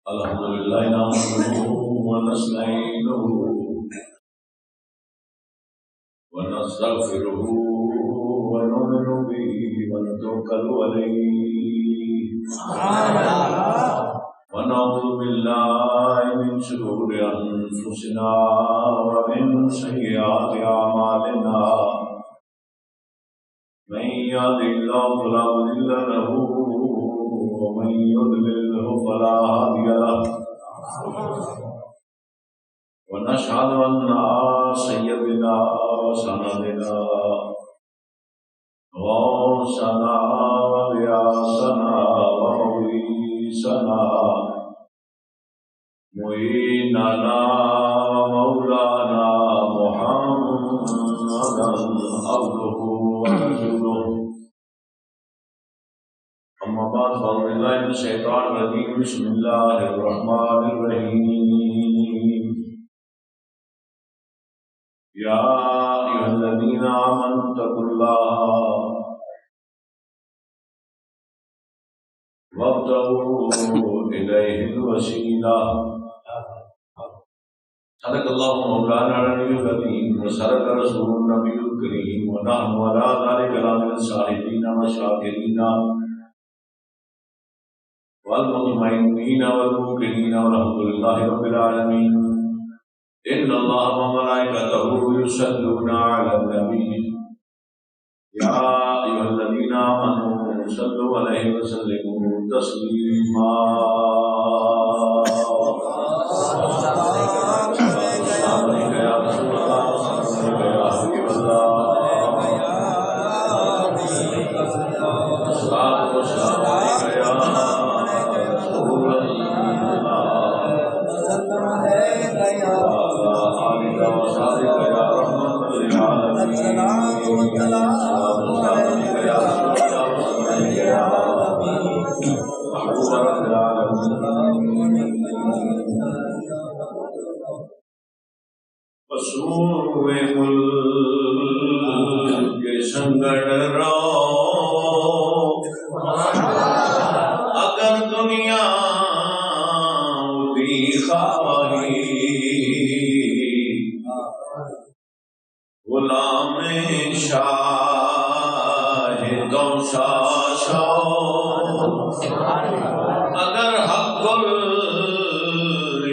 अल्हम्दुलिल्लाह नहमदुहु व नस्तईनुहु व नस्तगफिरुहु व नु'मिनु बिही व नतवक्कलु अलैहि व नऊज़ु बिल्लाहि मिन शुरूरि अनफुसिना व मिन सय्यिआति अमालिना मन यहदिहिल्लाहु फला मुदिल्ल लहु व मन युद्लिल्हु फला हादिय लहु व नशहदु अन्ना सय्यदना व सनदना व सना व गियासना व मुईसना मुईनना व मौलाना मुहम्मदन अब्दुहु व रसूलुहु अम्मा बाद फ़अऊज़ु बिल्लाहि मिनश शैतानिर रजीम बिस्मिल्लाहिर रहमानिर रहीम या अय्युहल्लज़ीना आमनू तक़ुल्लाहा वब्तगू इलैहिल वसीला सदक़ल्लाहु मौलाना अल-अलीयुल अज़ीम व सदक़ रसूलुन नबियुल करीम व नहनु अला ज़ालिका लमिनश शाहिदीन व शाकिरीन वल मुतमइन्नीन वल मुक़िनीन वल्हम्दुलिल्लाहि रब्बिल आलमीन इन्नल्लाहा व मलाइकतहु युसल्लूना अलन नबी या अय्युहल्लज़ीना आमनू सल्लु अलैहि व सल्लिमू तस्लीमा पसूए मुल्क संगड़ रो अगर दुनिया भी खाही गुलाम शाह दौशाशो अगर हक़ुल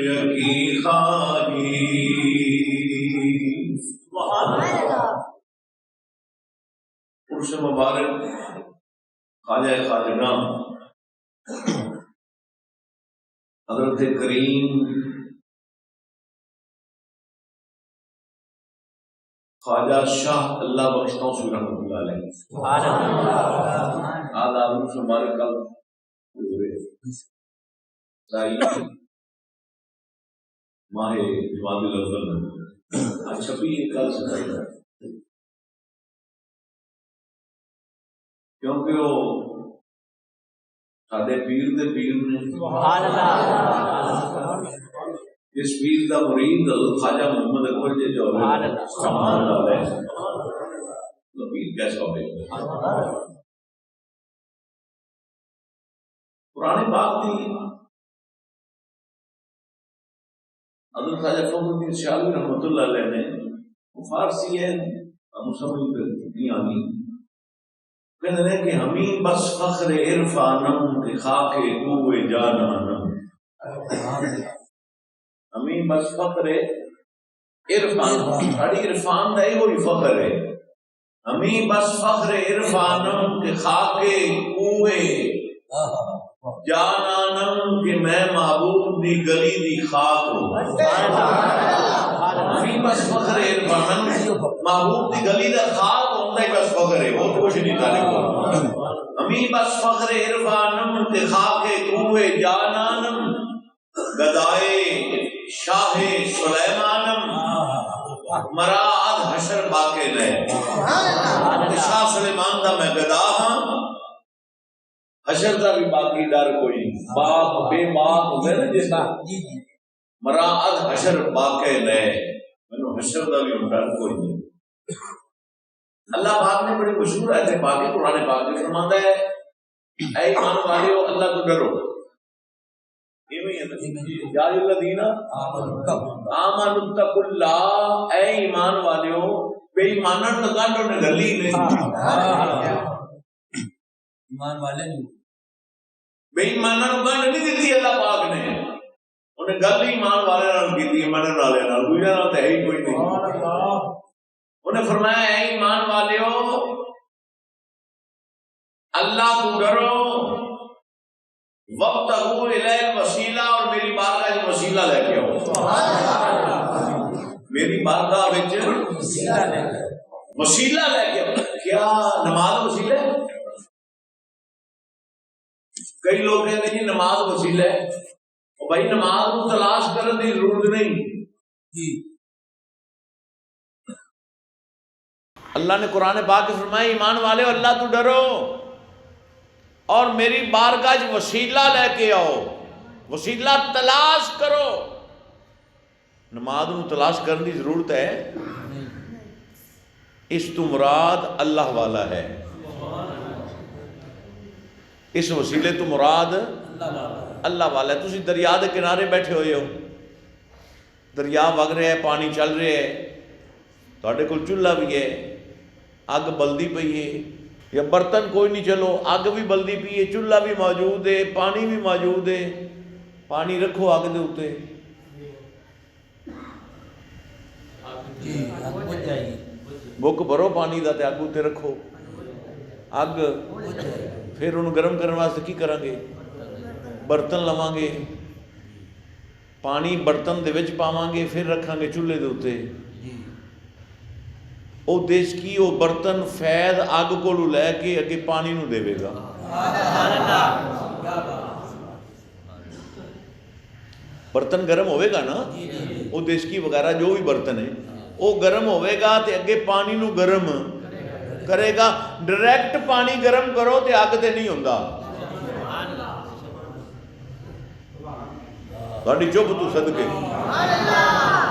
यकी खाही उर्स मुबारक ख्वाजा खाजगा हज़रत करीम ख्वाजा शाह अल्लाह बख्शता हूँ रहमतुल्लाह अलैह आज उर्स मुबारक कल माहे जमादुल अव्वल आज 26 कल से क्योंकि वो साडे पीर दे पीर ने इस पीर का मुरीद ख्वाजा मोहम्मद अकबर जी जो पीर कैसा हो पुराने बात थी अब्दुल ख्वाजा फखरुद्दीन शाहवी रहमतुल्लाह अलैह ने फारसी है हम समझ नहीं आनी कहते हैं कि हमी बस फख्र इरफानम के खाके कुए जानम हमी बस फख्र इरफान साड़ी इरफान का ही फख्र है हमी बस फख्र इरफानम के खाके कुए जानम कि मैं महबूब दी गली दी खाक हमी बस फख्र इरफानम महबूब दी गली दा खाक होंदा ही बस फख्र है वो कुछ नहीं ताले को हमी बस फख्र इरफानम के खाके कुए जानम गदाए शाह सुलेमानम मराद हशर बाके ले शाह सुलेमान दा मैं गदा हां हशर दा भी बाकी डर कोई बाप बेबाक होंदे ना जिसदा मराद हशर बाके ले मैनू हशर दा भी डर कोई नहीं अल्लाह पाक ने बड़ी मशहूर आयत पाक है कुरान पाक में फरमाता है ऐ ईमान वालियो अल्लाह को डरो इवें है या अय्युहल्लज़ीना आमनुत्तकुल्लाह, ऐ ईमान वालियो बेईमानन तो गल उन्हें गली नहीं, ईमान वाले नहीं, बेईमानन को गल नहीं दी अल्लाह पाक ने, उन्हें गल ईमान वाले नाल कीती, मनन वाले नाल, दूजे नाल तो है ही कोई नहीं। उन्हें फरमाया ऐ ईमान वालियो अल्लाह को डरो, वब्तगू इलैहिल वसीला, और मेरी बारगाह में वसीला लेके आओ, मेरी बारगाह में वसीला लेके आओ। क्या नमाज वसीला है? कई लोग कहते हैं जी नमाज वसीला है, और भाई नमाज को तलाश करने की जरूरत नहीं जी। अल्लाह ने कुरान पाक में फरमाया ईमान वाले अल्लाह तो डरो और मेरी बारगाह वसीला लेके आओ, वसीला तलाश करो। नमाज नूं तलाश करने की जरूरत है, इस तो मुराद अल्लाह वाला है, इस वसीले तो मुराद अल्लाह वाला है। तुसीं दरिया के किनारे बैठे हुए हो, दरिया वग रहा है, पानी चल रहा है, तुहाडे कोल चूल्हा भी है, अग बलदी पई है, या बर्तन कोई नहीं, चलो अग भी बलदी पई है, चूल्हा भी मौजूद है, पानी भी मौजूद है, पानी रखो अग दे उत्ते, बुक भरो पानी का, अग उत्ते रखो, अग फिर उन्हें गर्म करने वास्ते की करांगे, बर्तन लवांगे, पानी बर्तन दे विच पावांगे, फिर रखांगे चूल्हे दे उत्ते। ओ देश की वो बर्तन फैद अग को लैके अगे पानी नूं देवेगा। बर्तन गर्म होवेगा ना, वो देश की वगैरह जो भी बर्तन है वो गर्म होवेगा ते अगे पानी नूं गर्म करेगा। डायरैक्ट पानी गर्म करो तो अग ते नहीं होंदा, तुहाडी चुप तू सदके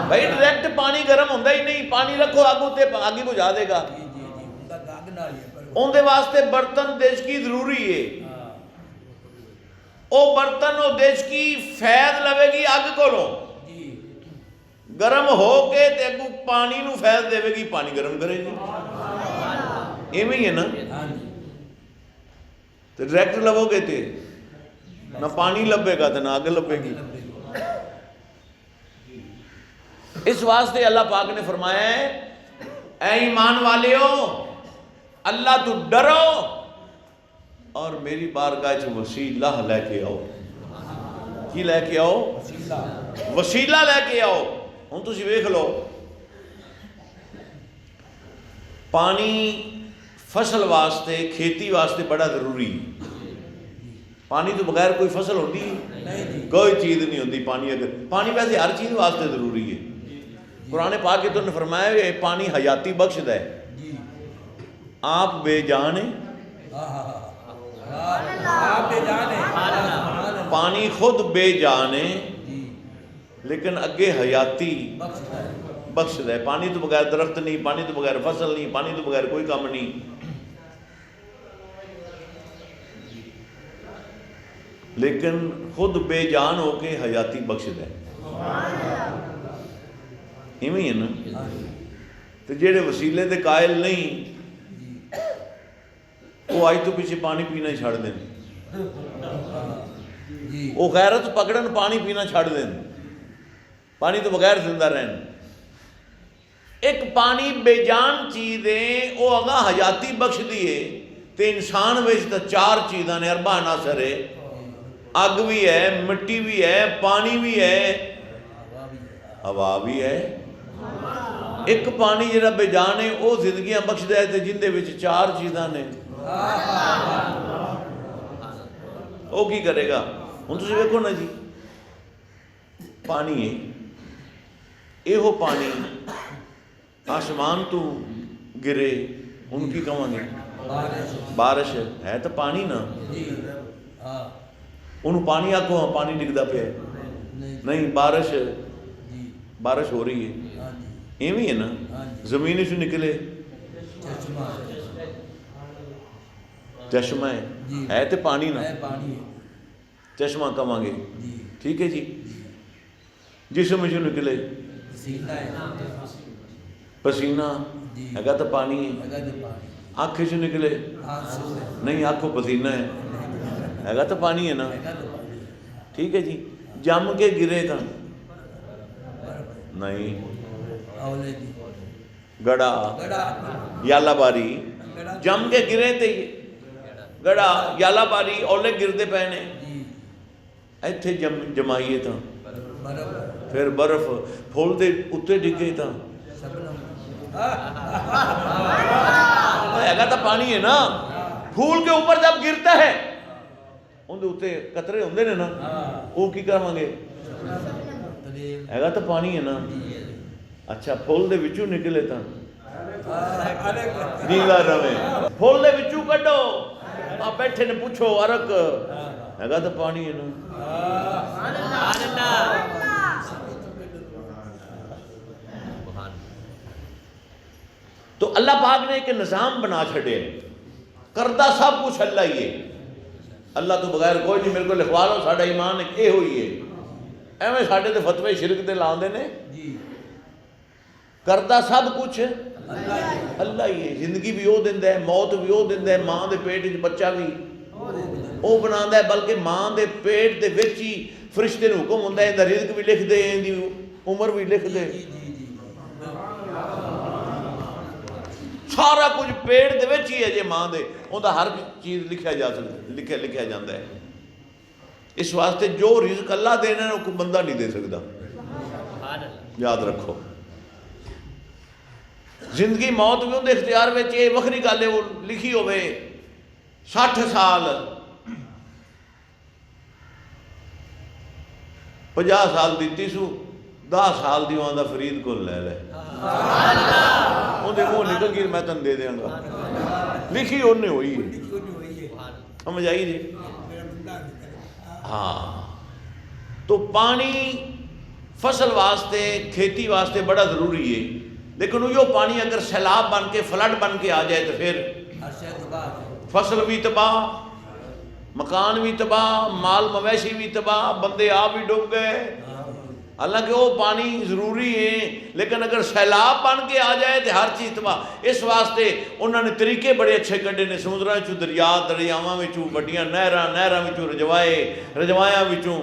भाई, डायरैक्ट पानी गर्म होंदा ही नहीं, पानी रखो अग उत्ते अग ही बुझा देगा। उनके वास्ते बर्तन देश की जरूरी है, वो बर्तन वो देश की फैद लवेगी अग कोलों, गर्म हो के ते अगू पानी नूं फैद देवेगी, पानी गर्म करेगी। इवें ही है ना, तो डायरैक्ट लवोगे तो ना पानी लभेगा तो ना अग लभेगी। इस वास्ते अल्लाह पाक ने फरमाया है ऐ ईमान वालियो अल्लाह तो डरो और मेरी बारगाह च वसीला लेके आओ। की लेके आओ? वसीला लेके आओ। हुण तुसीं वेख लो, पानी फसल वास्ते, खेती वास्ते बड़ा जरूरी है। पानी तो बगैर कोई फसल होती नहीं, कोई चीज़ नहीं होती पानी। अगर पानी वैसे हर चीज़ वास्ते जरूरी है। कुरान पाक के तो ने फरमाया ये पानी हयाती बख्शदा है, आप बेजान है, पानी खुद बेजान है लेकिन अगे हयाती बख्शदा है। पानी तो बगैर दरख्त नहीं, पानी तो बगैर फसल नहीं, पानी तो बगैर कोई काम नहीं। लेकिन खुद बेजान होके हयाती बख्शदा है। इवें है ना, तो जेड़े वसीले दे कायल नहीं वो अज तो पिछे पानी पीना छड़ दें, वो गैरत पकड़न पानी पीना छड़ दें, पानी तो बगैर जिंदा रहन। एक पानी बेजान चीज है, वो अगा हयाती बख्श दी है। तो इंसान विच तो चार चीज़ां ने, अरबा अनासर है, अग भी है, मिट्टी भी है, पानी भी है, हवा भी है। एक पानी जिहड़ा बेजान है वो जिंदगियां बख्शदा है, तो जिंदे विच चार चीज़ां ने वो की करेगा? हुण तुसीं वेखो ना जी, पानी है, इहो पानी आसमान तो गिरे उनकी कहांगे बारिश है, तो पानी ना, उन्होंने पानी आखो हाँ पानी डिगदा पे नहीं, बारिश हो रही है। इवें है ना, जमीन से निकले चश्मा है तो पानी ना, चश्मा कहांगे ठीक है जी। जिस्म चो निकले सीना है पसीना जी। हैगा तो पानी है, हैगा तो पानी, अख चो निकले आंसू है, नहीं अखों पसीना है, हैगा तो पानी है ना, हैगा तो पानी, ठीक है जी। जम के गिरे तो नहीं, औले दी गड़ा गड़ा यालाबारी गड़ा जम के गिरे तो गड़ा यालाबारी औले गिरते पे ने जी। ਇੱਥੇ ਜਮਾਈਏ ਤਾਂ बर्फ ਫਿਰ ਬਰਫ਼ ਫੁੱਲ ਦੇ ਉੱਤੇ ਡਿੱਗੇ ਤਾਂ सबनम हैगा तो पानी है ना। फूल के ऊपर जब गिरता है उनके उत्ते कतरे होंगे ने ना, वो की करांगे, तलील हैगा तो पानी है ना। अच्छा फुੱਲ ਦੇ ਵਿੱਚੋਂ ਨਿਕਲੇ ਤਾਂ नीला रवे, फुੱਲ ਦੇ ਵਿੱਚੋਂ ਕੱਢੋ आ बैठे ने पूछो अरक हैगा तो पानी है ना। तो अल्लाह पाक ने एक निज़ाम बना छड़े, करदा सब कुछ अल्लाह ही है। अल्लाह तो बगैर कोई नहीं, मेरे को लिखवा लो साडा ईमान ये हुई है, एवं साडे ते फतवे शिरक दे लाउंदे ने। जी। करदा सब कुछ अल्लाह ही है। जिंदगी भी वो दिंदा है, मौत भी वो दिंदा है, मां दे पेट च बच्चा भी वो बनांदा है, बल्कि मां दे पेट दे विच ही फरिश्ते नूं हुक्म हुंदा है इहदा रिज़्क भी लिख दे, इहदी उम्र भी लिख दे, सारा कुछ पेट दे विच ही है जे मां दे, उहदा हर चीज़ लिखिया जा सकदा, लिखिया जांदा है। इस वास्ते जो रिज़्क अल्लाह देना है कोई बंदा नहीं दे सकदा, याद रखो। जिंदगी मौत भी उहदे इख्तियार विच, ये वखरी गल है वो लिखी होवे 60 साल 50 साल दी सू 10 साल दी आंदा फरीद को ले ले, उहदे मुंह निकल गई मैं तन दे देंगा, लिखी उन्हें हुई है, समझ आई जी। हाँ तो पानी फसल वास्ते खेती वास्ते बड़ा ज़रूरी है, लेकिन वो पानी अगर सैलाब बन के फ्लड बन के आ जाए तो फिर फसल भी तबाह, मकान भी तबाह, माल मवेशी भी तबाह, बंदे आप भी डूब गए। हालांकि वो पानी ज़रूरी है, लेकिन अगर सैलाब बन के आ जाए तो हर चीज़ तबाह। इस वास्ते उन्होंने तरीके बड़े अच्छे कढ़े ने, समुद्रों चों दरिया, दरियावां विचों वड्डियां नहरां, नहरां विचों रजवाए, रजवायां विचों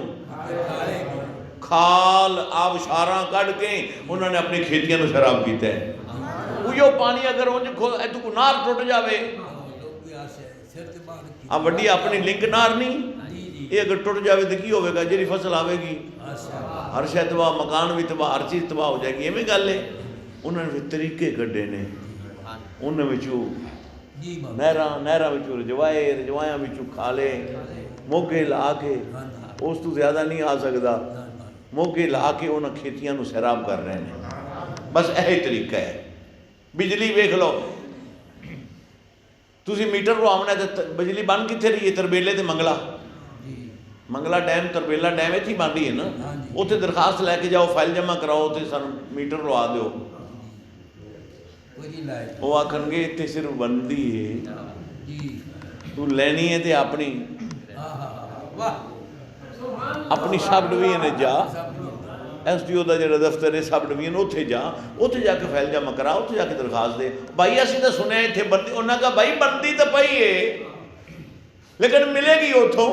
खाल आबशारां कढ़ के उन्होंने अपनी खेतियां नूं खराब किया है। उयो पानी अगर उंज इतों को नार टुट जाए, आ वड्डी अपनी लिंक नार नहीं, ये अगर टुट जाए तो की होगा, जी फसल आएगी हर शय तबाह, मकान भी तबाह, हर चीज़ तबाह हो जाएगी। इवें गल है, उन्होंने फिर तरीके कढ़े ने, उन्होंने नहरां, नहरां विचों रजवाए, रजवायां विचों खाले, मोगे ला के, उस तो ज़्यादा नहीं आ सकता, मोगे ला के उन्होंने खेतियां नूं सैराब कर रहे हैं। बस यही तरीका है। बिजली वेख लो, तुसी मीटर लवाना है तो बिजली बन कित्थे रही है? तरबेले ते मंगला, मंगला डैम तरबेला डैम इत्थे ही बन रही है ना, उत्थे दरखास्त लैके जाओ, फाइल जमा कराओ तो सानूं मीटर लवा दो, वो आखणगे इत्थे सिर्फ बनती है, तू लैनी है तो अपनी अपनी सब डिवीजन जा, SDO का जो दफ्तर है सब डिवीजन उत्थे जा, उत्थे जाके फाइल जमा करा, उत्थे जाके दरखास्त दे, भाई असीं तो सुनिया इत्थे बनती, उन्होंने कहा भाई बनती तो पई है लेकिन मिलेगी उतों,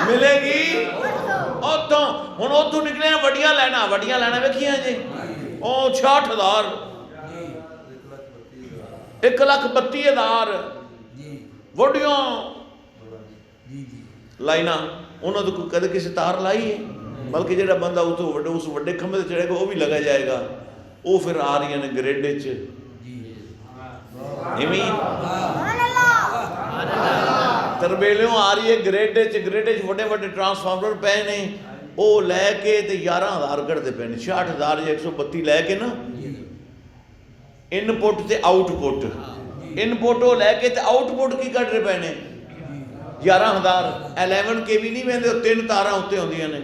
मिलेगी उतों। हुण उतों निकले वड्डियां लैना, वड्डियां लैना वेखियां जी, ओ 66,000 1,32,000 वड्डियां लाइना, उन्होंने तो कदे किसी तार लाई है, बल्कि जो बंदा उस वड्डे खंभे से चढ़ेगा वो भी लगा जाएगा। वो फिर आ रही ने ग्रेड तरबेलों आ रही है ग्रेड च वड्डे वड्डे ट्रांसफार्मर पे ने, वो लैके तो 11,000 कढ़ते पे ने, 66,000 132 लैके ना, इनपुट ते आउटपुट, इनपुट वो लैके तो आउटपुट की कढ़ रहे पे ने 11,000 11 KB नहीं वेंदे, 3 तारां उत्ते होंदियां ने,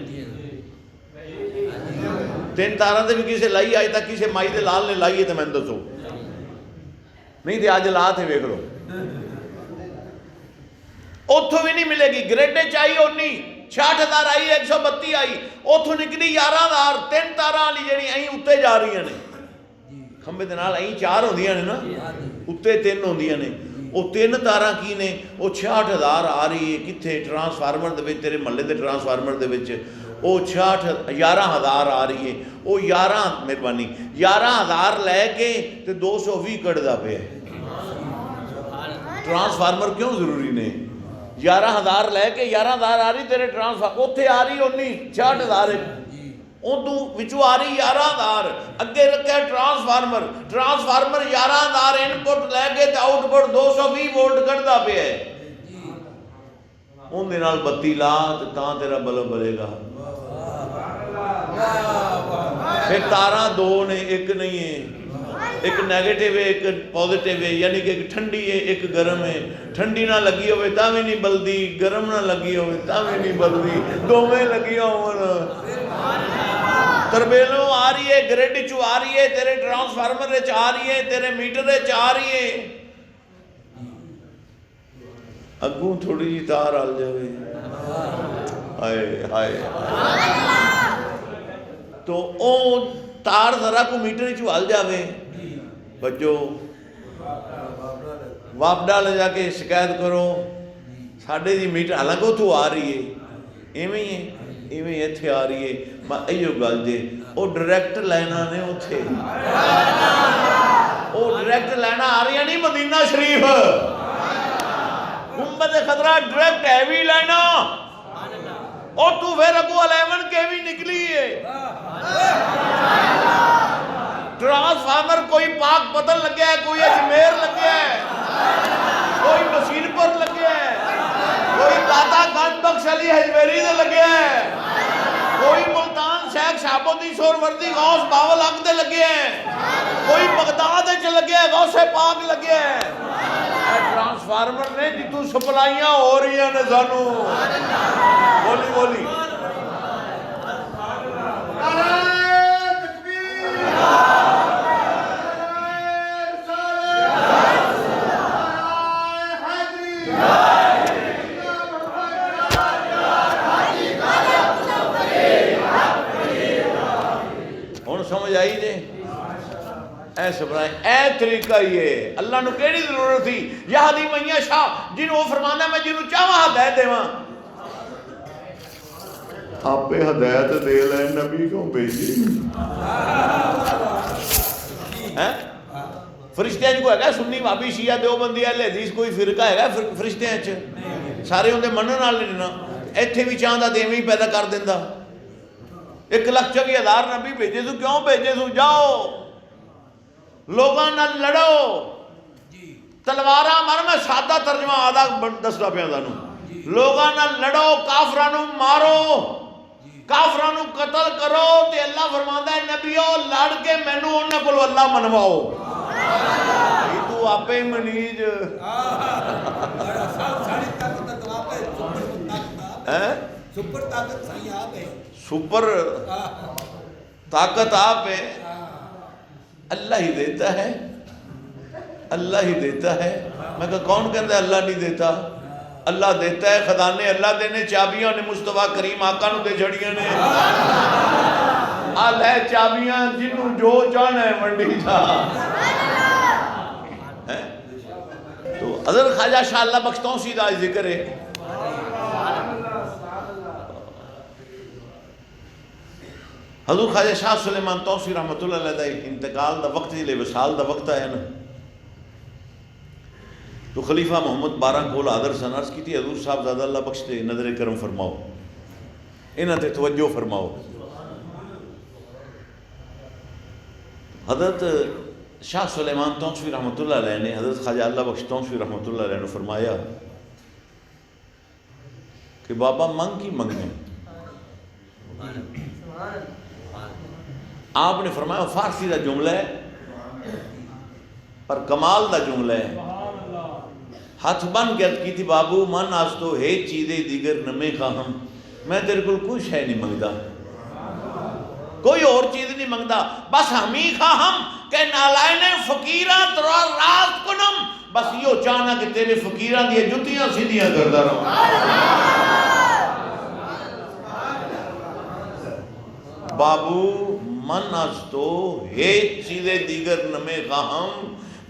3 तारां ते भी किसे लाई अज तक किसी माई दे लाल ने लाई है तो मैं दसो, नहीं तो अज ला थे वेख लो। ਉੱਥੋਂ ਵੀ ਨਹੀਂ ਮਿਲੇਗੀ। ਗ੍ਰੇਡੇ 'ਚ ਆਈ ਉਨੀ 66,000 ਆਈ, 132 ਆਈ, ਉੱਥੋਂ ਨਿਕਲੀ 11,000। 3 ਤਾਰਾਂ ਵਾਲੀ ਜਿਹੜੀ ਅਸੀਂ ਉੱਤੇ ਜਾ ਰਹੀਆਂ ਨੇ, ਖੰਭੇ ਦੇ ਨਾਲ ਅਸੀਂ 4 ਹੁੰਦੀਆਂ ਨੇ ਨਾ, ਉੱਤੇ 3 ਹੁੰਦੀਆਂ ਨੇ। ਉਹ 3 ਤਾਰਾਂ ਕੀ ਨੇ? ਉਹ 66,000 ਆ ਰਹੀ ਹੈ। ਕਿੱਥੇ? ਟਰਾਂਸਫਾਰਮਰ ਦੇ ਵਿੱਚ, ਤੇਰੇ ਮਹੱਲੇ ਦੇ ਟਰਾਂਸਫਾਰਮਰ ਦੇ ਵਿੱਚ ਉਹ 11,000 ਆ ਰਹੀ ਹੈ। ਉਹ 11 ਮਿਹਰਬਾਨੀ 11,000 ਲੈ ਕੇ ਤੇ 220 ਕੱਢਦਾ ਪਿਆ। ਟਰਾਂਸਫਾਰਮਰ ਕਿਉਂ ਜ਼ਰੂਰੀ ਨੇ? 11,000 ਲੈ ਕੇ 11,000 ਆ ਰਹੀ ਤੇਰੇ ਟਰਾਂਸਫਾਰਮਰ, ਉੱਥੇ ਆ ਰਹੀ ਉਨੀ 66,000 ਉਦੋਂ ਵਿੱਚੋਂ ਆ ਰਹੀ 11,000। ਅੱਗੇ ਰੱਖਿਆ ਟਰਾਂਸਫਾਰਮਰ 11,000 ਇਨਪੁਟ ਲੈ ਕੇ ਤੇ ਆਊਟਪੁੱਟ 220 ਵੋਲਟ ਕੱਢਦਾ ਪਿਆ। ਉਹਦੇ ਨਾਲ ਬੱਤੀ ਲਾ ਤੇ ਤਾਂ ਤੇਰਾ ਬਲਬ ਬਲੇਗਾ। ਫਿਰ ਤਾਰਾਂ 2 ਨੇ, ਇੱਕ ਨਹੀਂ ਹੈ। ਇੱਕ ਨੈਗੇਟਿਵ ਹੈ, ਇੱਕ ਪੋਜ਼ਿਟਿਵ ਹੈ, ਯਾਨੀ ਕਿ ਇੱਕ ਠੰਡੀ ਹੈ, ਇੱਕ ਗਰਮ ਹੈ। ਠੰਡੀ ਨਾ ਲੱਗੀ ਹੋਵੇ ਤਾਂ ਵੀ ਨਹੀਂ ਬਲਦੀ, ਗਰਮ ਨਾ ਲੱਗੀ ਹੋਵੇ ਤਾਂ ਵੀ ਨਹੀਂ ਬਲਦੀ, ਦੋਵੇਂ ਲੱਗੀਆਂ ਹੋਣ। ਤਰਬੇਲੋਂ ਆ ਰਹੀ ਹੈ, ਗ੍ਰਿਡ 'ਚੋਂ ਆ ਰਹੀ ਹੈ, ਤੇਰੇ ਟਰਾਂਸਫਾਰਮਰ ਵਿੱਚ ਆ ਰਹੀ ਹੈ, ਤੇਰੇ ਮੀਟਰ ਵਿੱਚ ਆ ਰਹੀ ਹੈ। ਅੱਗੋਂ ਥੋੜੀ ਜਿਹੀ ਤਾਰ ਹਲ ਜਾਵੇ, ਹਾਏ ਹਾਏ, तो ओ तार जरा को मीटर चू हल जावे, बच्चो वापडा ले जाके शिकायत करो साढ़े जी मीटर, हालांकि उतों आ रही है, इवें ही है, इवें इत्थे आ रही है। मैं इहो गल जे वो डायरैक्ट लाइना ने उत्थे, वो डायरैक्ट लाइना आ रही नहीं मदीना शरीफ, गुंबद खतरा डायरैक्ट हैवी लाइना। और तू फिर अगो 11 के भी निकली है। ट्रांसफार्मर कोई पाक पतन लगे है, कोई अजमेर लगे है, कोई मसीनपुर लगे है, कोई दाता गंज बख्श अली हजमेरी दे लगे है, कोई मुल्तान शेख शाहबुद्दीन सोहरवर्दी गौस बावल हक दे लगे है, कोई बगदाद च लगे है, गौसे पाक लगे है। ट्रांसफार्मर ने जितू सप्लाइयां हो रही ने सानू, बोली बोली हुण समझ आई जे? ऐ सप्लाई ऐ तरीका ही है। अल्लाह नू केड़ी जरूरत थी? याहदी मैया शाह जिन्हों फरमाना मैं जिन्हों चाहवा हदायत देवां, आपे हदायत दे ले, नबी क्यों भेजी हैं? फरिश्तियां च कोई है सुन्नी भाभी शिया देवबंदी अहले हदीस कोई फिरका है फरिश्तियां च? सारे उनके मनण वाले ने ना। इत्थे भी चाहता तो इवें ही पैदा कर देंदा। 1,24,000 नबी भेजे तू, क्यों भेजे तू? जाओ लोगों नाल लड़ो, तलवारा मारो। मैं सादा तर्जमा आधा दसदा पिया तुहानू। लोगों नाल लड़ो, काफरां नू मारो, काफरां नू कतल करो। ते अल्लाह फरमांदा है नबियो लड़ के मैनू उन्हां कोलों अल्लाह मनवाओ। तू आपे मनीज सुपर ताकत सही आप है, सुपर ताकत आप है। अल्लाह ही देता है, अल्लाह ही देता है। मैं कहा कौन कहता है अल्लाह नहीं देता? अल्लाह देता है, खजाने अल्लाह देने, चाबियां ने मुस्तफा करीम आका नू दे छड़ियां ने। आ ले चाबियां, जिन्नू जो चाहना है मंडी जा। तो हज़रत ख्वाजा शाह अल्लाह बख्श तौसी दा जिक्र है। हज़रत ख्वाजा शाह सुलेमान तौसी रहमतुल्लाह अलैह दा इंतकाल दा वक्त जिले विसाल दा वक्त आया ना, तो खलीफा मोहम्मद 12 कोल आदर सन अर्ज़ की थी हज़ूर साहब ज़्यादा अल्लाह बख्श दे, नज़र करम फरमाओ, इन्हां ते तवज्जो फरमाओ। हज़रत शाह सुलेमान तौसी रहमतुल्लाह अलैह ने हज़रत ख्वाजा अल्लाह बख्श तौसी रहमतुल्लाह अलैह ने फरमाया कि बाबा मंग की मंगे। आपने फरमाया फारसी का जुमला है पर कमाल का जुमला है। हथ बन के अर्ज की थी बाबू मन आज तो है चीज़े दिगर नमे खाहम, मैं तेरे को कुछ है नहीं मंगता, कोई और चीज़ नहीं मंगता, बस हम ही खाहम के नालायने फकीरा तरा रात कुनम बस यो चाहना कि तेरे फकीरां दी जुत्तियां सीधियां करदा रहां। बाबू मन अज तो हेच चीज़े दीगर नमे खाहम,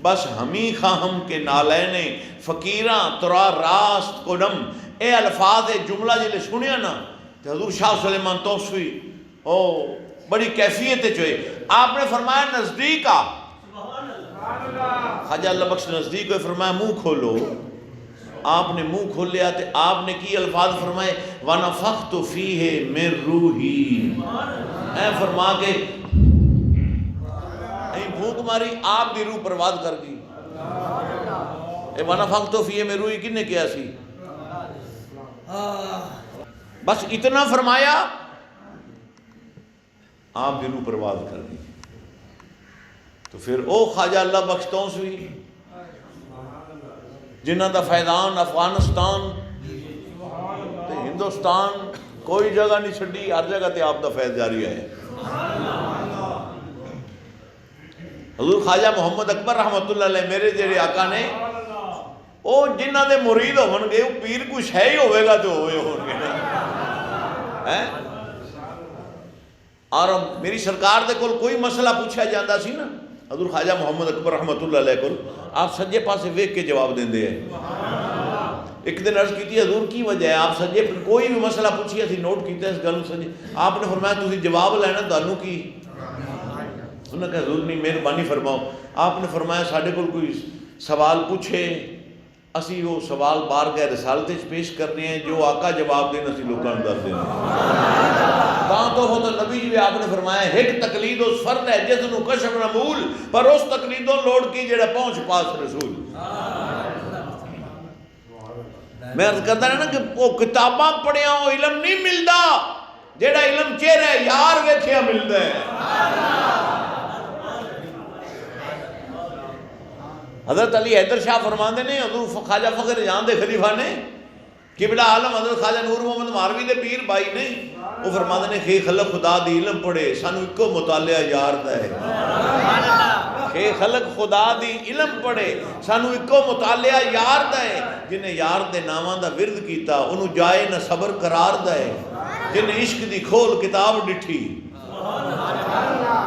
बस हमी खाहम के नालैने फकीरां तुरा रास्त कोडम। ए अल्फाज जुमला जिले सुनिया ना तो हजूर शाह सुलेमान तौसवी ओ बड़ी कैफियत चोए। आपने फरमाया नजदीक आ, ख्वाजा अल्लाह बख्श नजदीक हो, फरमाया मुंह खोलो। आपने मुंह खोलिया तो आपने की अल्फाज फरमाए वनफ़ख़्तु फ़ीहि मिन रूही, ऐ फरमा के भूख मारी आप दी रूह बर्बाद कर गई। वनफ़ख़्तु फ़ीहि मिन रूही किन्ने किया सी? बस इतना फरमाया आप दी रूह बर्बाद कर दी। तो फिर ओ ख्वाजा अल्लाह बख्श तौसवी जिन्हों का फैजान अफगानिस्तान ते हिंदुस्तान कोई जगह नहीं छड़ी, हर जगह ते आपका फैज जारी है। हजूर ख्वाजा मोहम्मद अकबर रहमतुल्लाह अलैह मेरे जेड़े आका ने वो जिन्हों के मुरीद होणगे वो पीर कुछ है ही होगा तो होणगे है। और मेरी सरकार दे कोल कोई मसला पूछा जाता सी ना हजूर ख्वाजा मोहम्मद अकबर रहमतुल्लाह अलैह कोल आप सज्जे पासे वेख के जवाब देंदे हैं। एक दिन अर्ज की हजूर की वजह है आप सज्जे कोई भी मसला पूछिए असीं नोट किया इस गल सज्जे आपने फरमाया तुसीं जवाब लैना तुहानूं की? उन्होंने कहा हजूर नहीं मेहरबानी फरमाओ। आपने फरमाया साढ़े कोल कोई सवाल पूछे असी वो सवाल बार गए रिसालते पेश करने हैं, जो आका जवाब देना असी लोगों को दस देना। तो हो तो नबी जी आपने फरमाया एक तकलीद उस फर्द है जिसनों कशफ नमूल, पर उस तकलीदों लोड़ की जेड़ा पहुंच पास रसूल। मैं अर्ज करता है ना कि वो किताबां पढ़िया वो इलम नहीं मिलता, जेड़ा इलम चेहरा यार वेखिया मिलता है। हजरत अली हैदर शाह फरमाते ने हजूर ख्वाजा फखर जान दे खलीफा ने किबला आलम हजरत ख्वाजा नूर मोहम्मद मारवी दे पीर भाई ने वो फरमाते ने खे खलक खुदा दी इलम पढ़े सानू इको मुतालिया यार दा है। खे खलक खुदा दी इलम पढ़े सानू इको मुतालिया यार दा है। जिन्हें यार दे नावां दा विरद कीता उन्होंने जाए न सबर करार दा है। जिन्हें इश्क दी खोल किताब डिठी,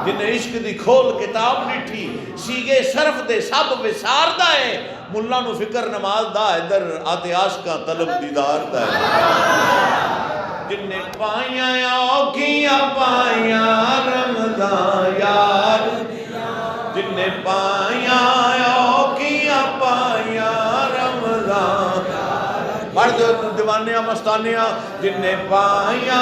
जिन्हें इश्क दी खोल किताब डिठी सीगे सरफ दे सब विसारदा है। मुल्ला नू फिक्र नमाज दा इधर आते आशका तलब दीदार दा है। जिन्हें पाइया औखियां पाइया रमज़ान यार, जिन्हें पाइया औखियां पाइया रमज़ान पढ़ दो दीवानिया मस्तानिया। जिन्हें पाइया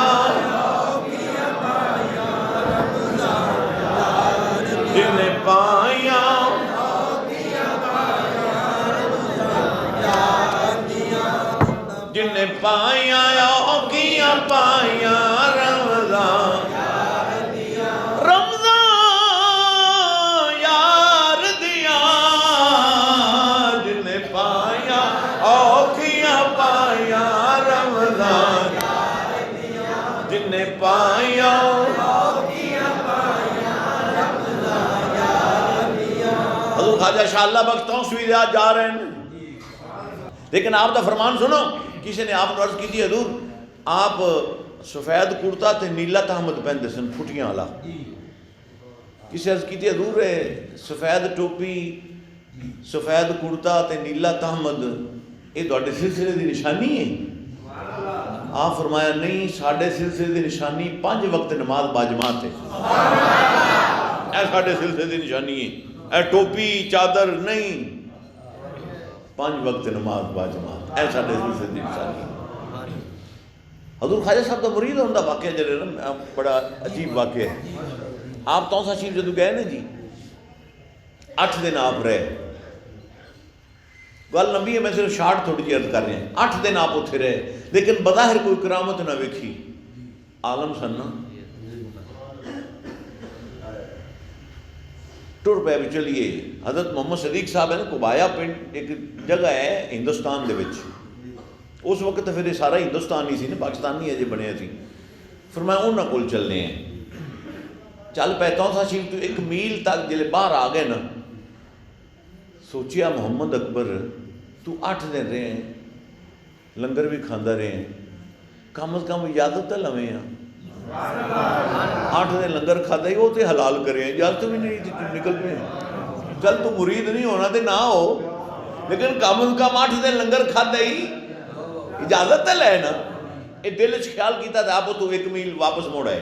जिन्हें पाया जिन्हें पाया औखियां पाया रमज़ान रमज़ान यार दिया। जिन्हें पाया औखियां पाया रमज़ान जिन्हें पाया ख्वाजा शाह अल्लाह बख्श तौसवी जा रहे हैं। लेकिन आपका फरमान सुनो, किसी ने आप अर्ज की थी हजूर आप सफेद कुर्ता ते नीला तहमद पहनते सन फुटियां वाला। किसी अर्ज की थी हजूर सफेद टोपी सफेद कुर्ता ते नीला तहमद ये तुहाडे सिलसिले की निशानी है? आप फरमाया नहीं साडे सिलसिले की निशानी 5 वक्त नमाज बाजमात है। ऐ साडे सिलसिले की निशानी है, ए टोपी चादर नहीं, 5 वक्त नमाज बाजमात ऐसा सिलसिले की निशानी। हजूर ख्वाजा साहब का मुरीद होने का वाकया जरे ना बड़ा अजीब वाकया है। आप तौसा शरीफ जो गए ना जी 8 दिन आप रहे, गल लंबी है मैं सिर्फ शार्ट थोड़ी जी अर्ज कर रहे हैं। 8 दिन आप उत्थे रहे लेकिन बज़ाहिर कोई करामत ना वेखी। आलम सन ना टुर पे भी चलिए। हजरत मोहम्मद सदीक साहब है ना कुबाया पिंड एक जगह है हिंदुस्तान दे विच, उस वक्त तो फिर ये सारा हिंदुस्तान ही सी ना, पाकिस्तानी अजे बने सी। फिर मैं उन्होंने कोल चलने हैं, चल पै तौसा शरीफ तो 1 मील तक जिले बाहर आ गए ना सोचिया मुहम्मद अकबर तू 8 दिन रहे लंगर भी खांदा रहे कम अज कम इजाजत तो लवें 8 दिन लंगर खाता ही वो तो हलाल करे इजाजत भी नहीं निकल पे चल तू मुरीद नहीं होना तो ना हो लेकिन कम अज कम 8 दिन लंगर खाता ही इजाजत तो लेना ये दिल च ख्याल किया था आप तू 1 मील वापस मुड़ आए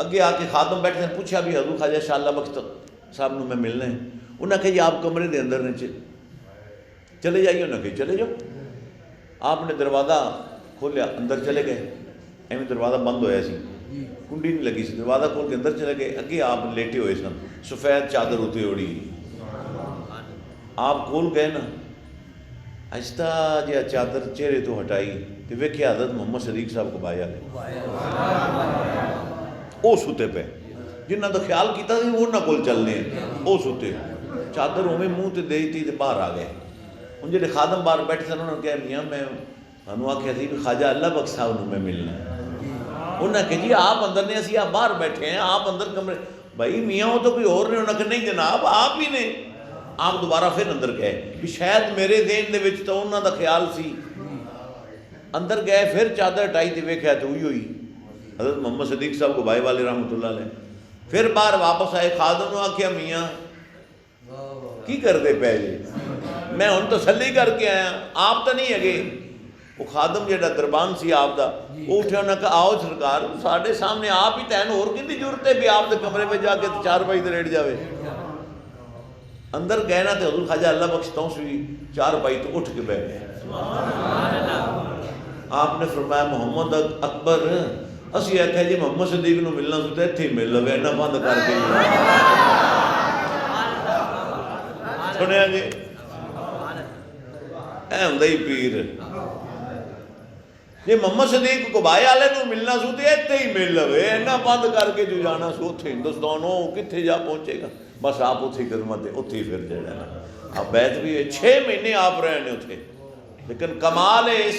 अगे आके खादम बैठे पूछा भी हजूर ख्वाजा शाला बख्श साहब को मैं मिलना है उन्हें कहा जी आप कमरे के अंदर ने चले जाइए उन्हें कही चले जाओ आपने दरवाज़ा खोलिया अंदर चले गए एवं दरवाज़ा बंद होया सी कुंडी नहीं लगी सी दरवाज़ा खोल के अंदर चले गए अगे आप लेटे हुए सन सफ़ेद चादर उत्ते ओढ़ी आप खोल गए ना आहिस्ता जिहा चादर चेहरे तो हटाई तो वेख्या हज़रत मोहम्मद सदीक साहब को बाया वो सुते पे जिन्होंने तो ख्याल किया उन्होंने कोल चलने वो सुते चादर उवें मुँह से दे दी तो बाहर आ गए हूँ जो खादम बाहर बैठे सन उन्होंने कहा मियाँ मैं थानू आख्या थी भी ख्वाजा अल्लाह बख्श साहब को मैं मिलना उन्हें कहा जी आप अंदर ने असी आप बाहर बैठे हैं आप अंदर कमरे भाई मियाँ वो तो कोई और नहीं उन्हें कहा नहीं जनाब आप ही ने आप दोबारा फिर अंदर गए भी शायद मेरे देन दे विच तो उन्हों का ख्याल सी अंदर गए फिर चादर हटाई तो वेख्या तो हुई हज़रत मोहम्मद सदीक साहब को भाई वाले रहमतुल्लाह अलैह फिर बाहर वापस आए खादम आख्या मियाँ की करते पे जी मैं हुण तसल्ली करके आया आप तो नहीं है वो खादम जो दरबान सी आपका वो उठे उन्हें कहा आओ सरकार साढ़े सामने आप ही तैन होर की जरूरत है भी आप दे कमरे में जाके 4 पाई तो लेट जाए अंदर गए ना तो हजूर ख्वाजा अल्लाह बख्श तो सी 4 पाई तो उठ के बह गए आपने फरमाया मोहम्मद अकबर असी आख्या जी मोहम्मद सदीक को मिलना सी तो इत्थे ही मिल लवे इन्ना बंद करके सुनिया जी ऐ हुंदा ही पीर जे मोहम्मद सदीक को भाई वाले को मिलना सू तो इत्थे ही मिल लवे इन्ना बंद करके जो जाना सू उत्थे हिंदुस्तान हो कित्थे जा पहुंचेगा बस आप उत्थे खिदमत उत्थे ही फिर जाना ना आप बैत भी 6 महीने आप रहे ने उत्थे लेकिन कमाल है इस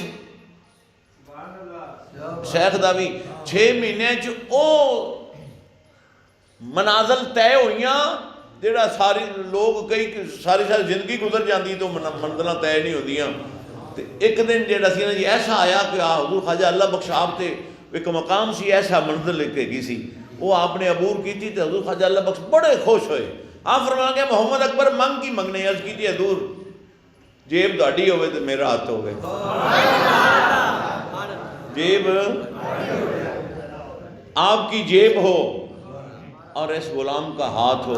शेख का भी 6 महीने मनाजल तय हुई जोड़ा सारी लोग कई सारी जिंदगी गुजर जाती तो मंजिल तय नहीं होंदियां तो एक दिन जोड़ा सी ना जी ऐसा आया कि हजूर ख्वाजा अल्लाह बख्श आप ते एक मकाम सी ऐसा मंजिल लेके गई सी वो आपने अबूर की थी तो हजूर ख्वाजा अल्लाह बख्श बड़े खुश होए आप फरमा गया मोहम्मद अकबर मंग की मंगने अर्ज की हजूर जेब तुहाडी होवे तो मेरा हाथ होवे जेब आपकी जेब हो और इस गुलाम का हाथ हो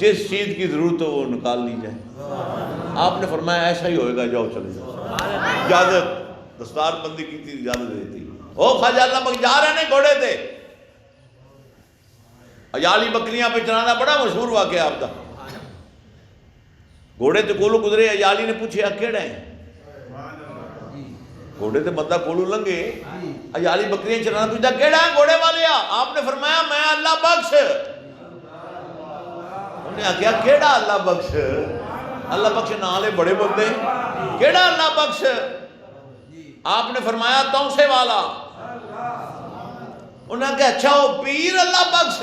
जिस चीज़ की ज़रूरत हो वो निकाल ली जाए आपने फरमाया ऐसा ही होएगा जाओ चले जाओ इजाज़त दस्तार बंदी की थी इजाज़त देती ओ ख्वाजा अल्लाह बख्श जा रहे ने घोड़े थे अजाली बकरियां पे चलाना बड़ा मशहूर वाक़या आपका घोड़े तो कोलू गुजरे अजाली ने पूछे केड़ा है घोड़े तो बंदा कोलू लंघे अजाली बकरियां चलाना पूछता केड़ा है घोड़े वाले आपने फरमाया मैं अल्लाह बख्श उन्हें आख्या केड़ा अल्लाह बख्श नाले बड़े बंदे केड़ा अल्लाह बख्श आपने फरमाया तौसे वाला उन्हें आख्या अच्छा वो पीर अल्लाह बख्श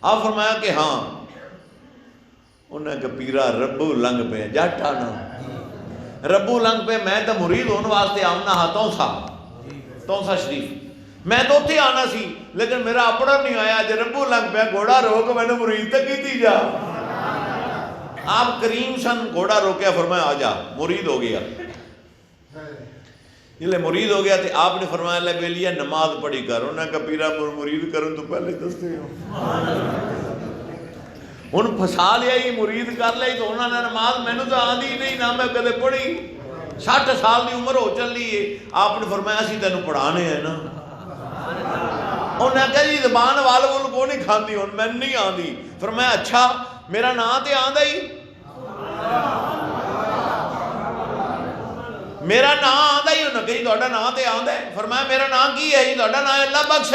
आप फरमाया कि हाँ उन्हें आख्या पीरा रब्बू लंघ पे जट आना रब्बू लंघ पे मैं तो मुरीद होने वास्ते आना हाँ तौसा शरीफ मैं तो उत्थे आना सी लेकिन मेरा अपना नहीं आया जो रब्बू लंघ पे घोड़ा रोक मैंने मुरीद तक की जा आप करीम सन घोड़ा रोकया फरमाया आ जा मुरीद हो गया जिले मुरीद हो गया तो आपने फरमाया ले बेलिया नमाज पढ़ी कर उन्हें कहा पीरा मुरीद करन तो पहले दसते हो हुण फसा लिया ही मुरीद कर लिया तो उन्होंने नमाज मैनू तो आंदी नहीं ना मैं कदे पढ़ी 60 साल की उम्र हो चली है आपने फरमाया असीं तैनूं पढ़ाने है ना उन्हें कहा जी जबान वाल वुल को नहीं खाती हुण मैनूं नहीं आंदी फरमाया अच्छा मेरा नां तो आंदा ही मेरा नां आंदा ही उन्हें कही तुहाडा नां तो आंदा है फरमाया मेरा नां की है जी तुहाडा नां अल्लाह बख्श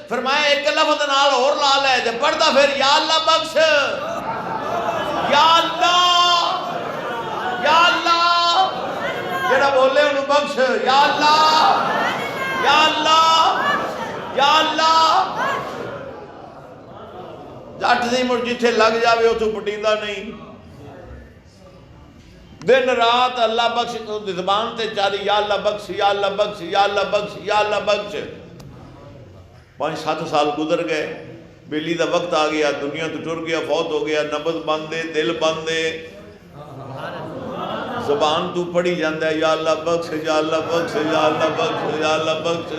फरमाया एक लफ्ज़ नाल होर ला लै जे पढ़दा फिर या अल्लाह बख्श या अल्लाह जेड़ा बोले उन्हें बख्श या अल्लाह जट दी मुड़ जिथे लग जावे उथों पटींदा नहीं। दिन रात अल्लाह बख्श ज़बान ते चारी या अल्लाह बख्श या अल्लाह बख्श या अल्लाह बख्श या अल्लाह बख्श। 5-7 साल गुजर गए, बेली का वक्त आ गया, दुनिया तो टुर गया, फौत हो गया, नबज बंद है, दिल बंद है, ज़बान तू पढ़ी जाता है या अल्लाह बख्श या अल्लाह बख्श या अल्लाह बख्श या अल्लाह बख्श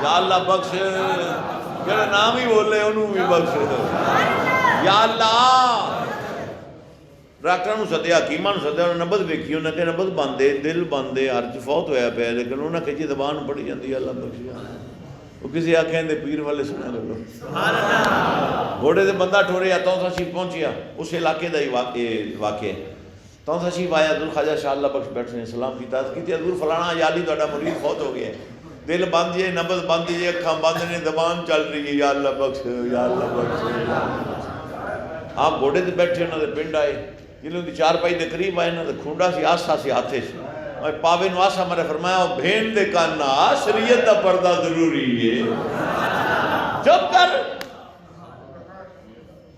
या अल्लाह बख्श। जेड़ा नाम ही बोले उन्होंने भी बख्श या अल्लाह। डॉक्टर सद्या, हकीमां सद्या, उन्हें नबज वेखी, उन्हें कहा नबज बंद है, दिल बंद है, अर्ज फौत होया पे, लेकिन उन्हें कही ज़बान पढ़ी जाती है अल्लाह बख्श। वो किसी आख्या पीर वाले सुना लो घोड़े से बंदा ठोरिया तो तशीफ पहुंचिया उस इलाके का ही वाक़े तो तशीफ आया। अब्दुल ख्वाजा शाह अल्लाह बख्श बैठे ने सलाम किया कि हज़ूर फलाना याली तुहाडा मुरीद फौत हो गया, दिल बंद जे, नबज बंद जे, अखां बंद ने, ज़बान चल रही है या अल्लाह बख्श या अल्लाह बख्श। आप घोड़े से बैठे उन्होंने पिंड आए, जिन्हों की चारपाई के करीब आए, उन्होंने खुंडा से आसा से हाथे से पावे नु आसा मारे फरमाया भेड़ दे काना शरीयत का पर्दा जरूरी है।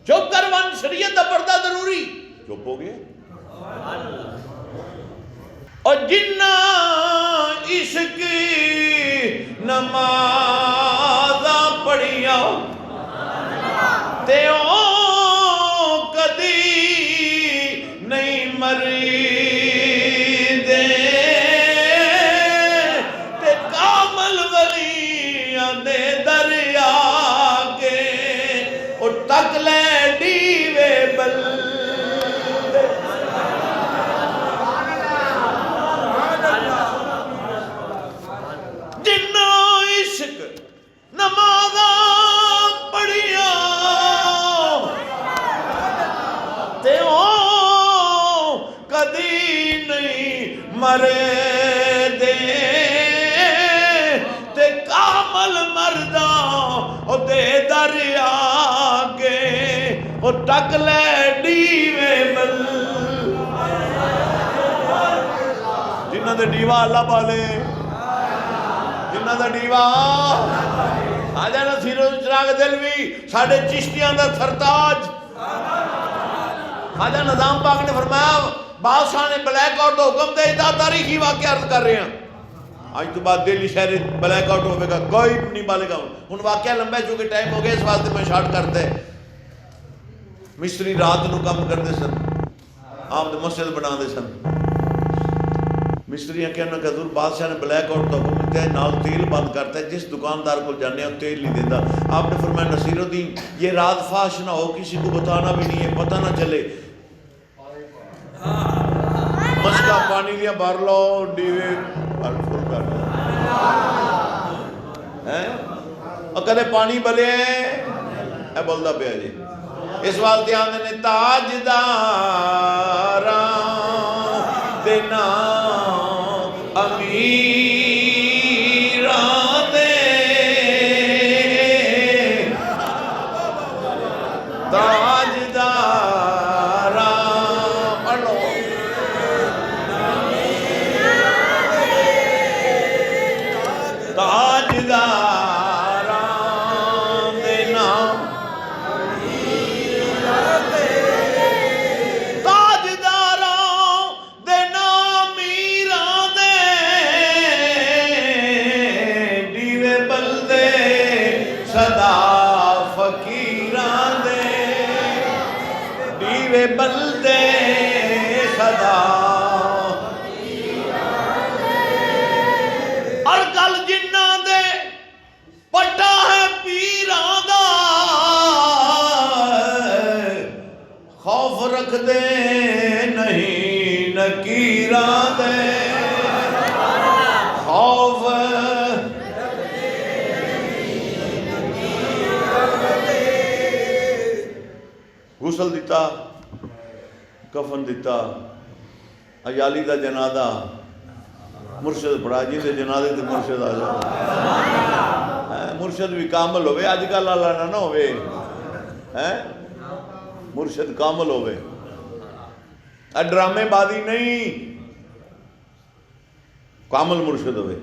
चुप कर वन, शरीयत का पर्दा जरूरी। चुप हो गया। और जिन्ना इश्क नमाज़ा पढ़िया ते कदी नहीं मरी दे, ते कामल वलियां दे दरिया के ओ तक ले डीवे बल। जिन्ना इश्क नमाज़ा पढ़िया ते कदी नहीं मरे दे, ते कामल मरदा ओ दे दरिया के ओ टक ले डीवे बल। जिन्हां दे डीवा अल्लाह वाले, जिन्हां दा डीवा आजा ना सिरों चिराग दिल भी साढ़े चिश्तियां दा सरताज। खाजा निजाम पाक ने फरमाया बादशाह ने ब्लैक आउट का हुक्म दे दिया। तारीखी वाक़ अर्ज कर रहे हैं, आज तो बाद दिल्ली शहर ब्लैक आउट होगा, कोई नहीं बोलेगा। हुण वाक़या लंबा चूंकि टाइम हो गया, इस वास्ते मैं शॉर्ट करते। मिस्त्री रात को काम करते सन, आप मस्जिद बनाते सन। मिस्त्रियां कहना कि हज़ूर बादशाह ने ब्लैक आउट का हुक्म दिता है, नाल तेल बंद करता है, जिस दुकानदार को जाने तेल नहीं देता। आपने फरमाया नसीरुद्दीन ये रात फाश ना हो, किसी को बताना भी नहीं है, पता ना चले। मस्का पानी दिया भर लो, डीवे फुल कर लो हैं, और कदे पानी बले है बोलता पिया जी। इस वास्ते आंदे ने ताजदारा देना अमीरा दे, ताजदारा पढ़ो ताजदारा देना ताजदारा देना मीरा दे, डीवे बलदे सदा फकीरा दे, डीवे बलदे सदा। और गल जिन्ना दे पट्टा है पीरा दा, खौफ रख दे नहीं नकीरा दे, खौफ गुसल दिता, कफन दिता, अयाली का जनादा मुर्शद पढ़ा जी के जनादे ते मुर्शद आ जाओ। मुर्शद भी कामल होवे, अजकल वाला ना होवे हैं, मुर्शद कामल होवे, ड्रामेबाजी नहीं, कामल मुर्शद होवे।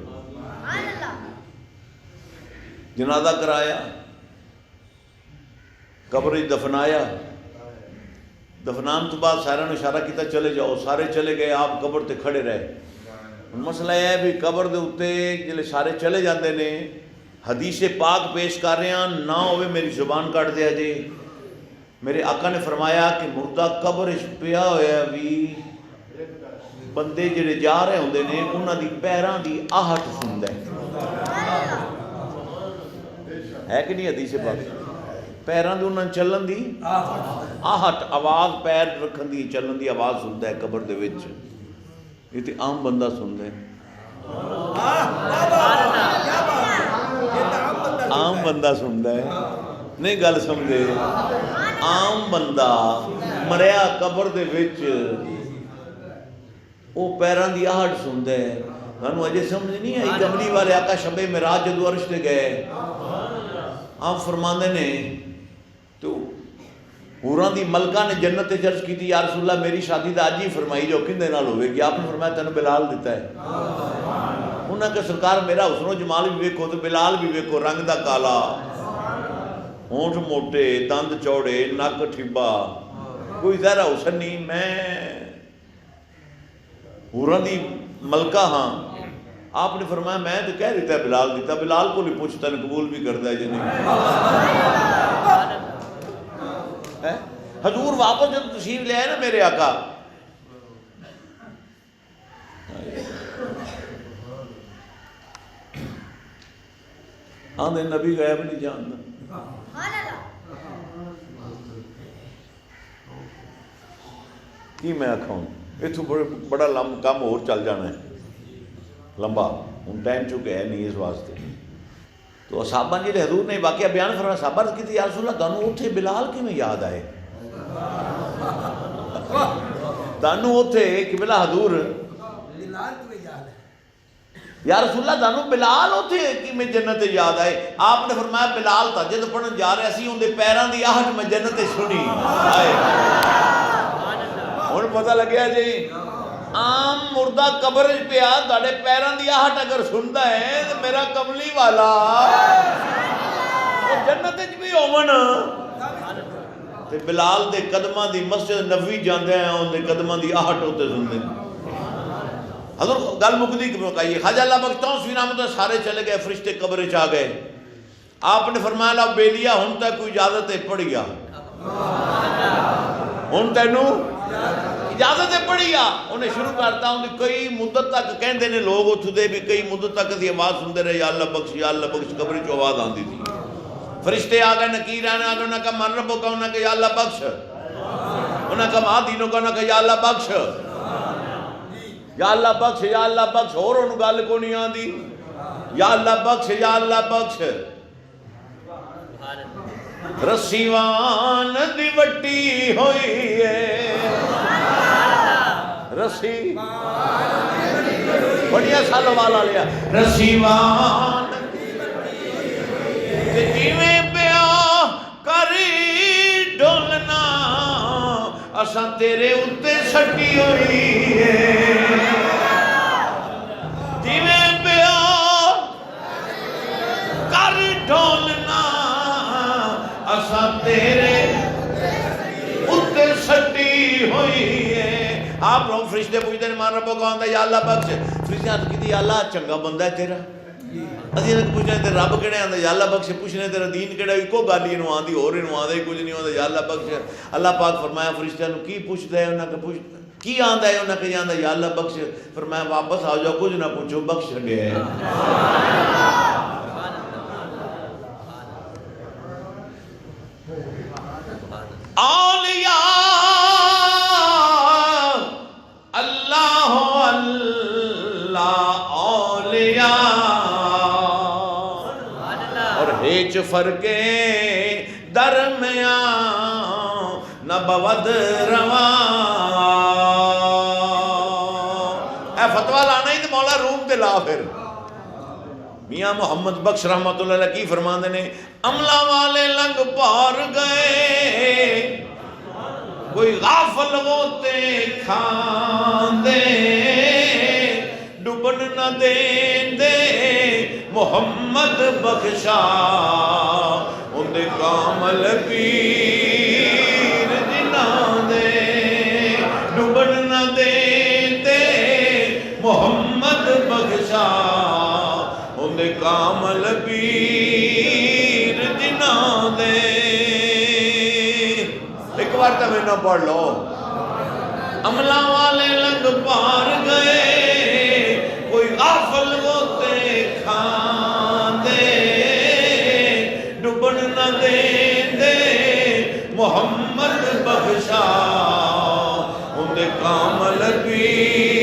जनादा कराया, कब्र दफनाया, दफनाने तो बाद सारे इशारा किया चले जाओ, सारे चले गए, आप कब्र ते खड़े रहे। मसला यह है भी कब्र के उत्ते जिले सारे चले जाते ने, हदीसे पाक पेश कर रहे हैं ना होवे मेरी जुबान कट दिया जे। मेरे आका ने फरमाया कि मुर्दा कब्र पिया होया भी बंदे जिहड़े जा रहे होंदे ने उन्हां दी पैरां दी आहट सुनदा है कि नहीं? हदीसे पाक पैरां दी उन्हां चलन दी आहट, आवाज़ पैर रखन दी चलन दी आवाज़ सुनदा है कब्र दे विच। ये तो आम बंदा सुनदा है, आम बंदा सुनता है, नहीं गल समझे? आम बंदा मरिया कब्र दे विच वो पैरां दी आहट सुनता है। सानू अजे समझ नहीं आई। कमली वाले आका शबे मिराज जदों अर्श ते गए, आप फरमांदे ने तो हूरां दी मलका ने जन्नत ते अर्ज की, या रसूल अल्लाह मेरी शादी तो अज ही फरमाई जाओ, किंदे नाल होवेगी? आपने फरमाया तैनूं बिलाल दिता है। उन्होंने कहा सरकार मेरा हुस्नो जमाल भी वेखो तो बिलाल भी वेखो, रंग दा काला, होंठ मोटे, दंद चौड़े, नक ठिब्बा, कोई ज़रा हुसन नहीं। मैं हूरां दी मलका हाँ। आपने फरमाया मैं तो कह दिता बिलाल दिता, बिलाल को नहीं पूछता ने कबूल भी करता है जी नहीं। हजूर वापस जब तशरीफ ले आए ना मेरे आका, आंदे नबी गायब नहीं जानता। की मैं आखा इतों बड़ा काम होर चल जाना है लंबा, हूँ टाइम चुके है नहीं इस वास्ते। तो साहबा जी हजूर ने वाकया बयान फरमाया, साहबा की यार रसूल तुहानू उत्थे बिलाल किवें याद आए? तुहानू उत्थे कि बिला हजूर यार रसूला तुहानू बिलाल उत्थे किवें जन्नत याद आए? आपने फरमाया बिलाल था जद पढ़न जा रहा सी, उनके पैरों की आहट मैं जन्नत सुनी। हुण पता लग्या जी आम मुर्दा कब्र च पिया तुहाडे पैरों की आहट अगर सुनता है तो मेरा कमली वाला जन्नत च भी होवन। ते बिलाल दे कदमां दी मस्जिद नबवी जांदे हैं, उनके कदमां दी आहट उत्ते सुनदे ने। हज़ूर गल मुकदी कि मुकाइए, ख्वाजा अल्लाह बख्श तौसीफ़ नाम तो सारे चले गए, फरिश्ते कब्र च आ गए। आपने फरमाया ला बेलिया हुण तक कोई इजाजत है पढ़ गया, हुण तैनू इजाजत है पढ़ी आ। उन्हें शुरू करता, उन्हें कई मुद्दत तक कहते हैं लोग उठू दे भी कई मुद्दत तक की आवाज़ सुनते रहे, या अल्लाह बख्श या अल्लाह बख्श, कब्र चो आवाज़ आती थी। फरिश्ते आ गए, नकीर आने आ गए, उन्हें कहा मन रबो का, उन्हें कहा या अल्लाह बख्श, उन्हें कहा मां दीनों का, उन्हें कहा या अल्लाह बख्श, या अल्लाह बख्श, या अल्लाह बख्श। होर उन्हें गल को नहीं आती, या अल्लाह बख्श, या अल्लाह बख्श। रस्सीवान दी वट्टी होई है, रस्सी बढ़िया साल वाला लिया, रस्सीवान जिवें पिया करी डोलना असा तेरे उत्ते सटी हुई है, जिवें पिया कर डोलना असा तेरे उत्ते सटी हुई है। आप लोग फरिश्ते पूछते हैं मान रबो कौन था, या अल्लाह बख्श। फरिश्ते हाथ की या अल्लाह चंगा बंदा है तेरा, असीं पूछने ते रब केड़े आंदा, या अल्लाह बख्श। पूछने तेरा दीन केड़ा, इको गल ही इनू आंदी, होर इनू आंदा ही कुछ नहीं आंदा, या अल्लाह बख्श। अल्लाह पाक फरमाया फरिश्तियां नू की पुछदा है, उन्हां के पूछ की आंदा है, उन्हां कही आंदा या अल्लाह बख्श। फरमाया वापस आ जाओ, कुछ ना पूछो, बख्श छड्या है। औलिया अल्लाह अल्लाह औलिया और हेच फरके दरमिया न बवद रवा। ए फतवा लाना ही तो मौला रूम ते ला। फिर मियाँ मोहम्मद बख्श रहमतुल्लाह अलैह की फरमाते ने, अमला वाले लंग पार गए, कोई गाफल होते खांदे, डुबन न देंदे मोहम्मद बख्शा उनके कामल पी उनके कामल पीर जिन्हां दे। एक बार तो मैंने पढ़ लो। अमला वाले लंग पार गए, कोई गाफल होते खांदे, डुबन न देंदे मोहम्मद बख्शा उनके कामल पीर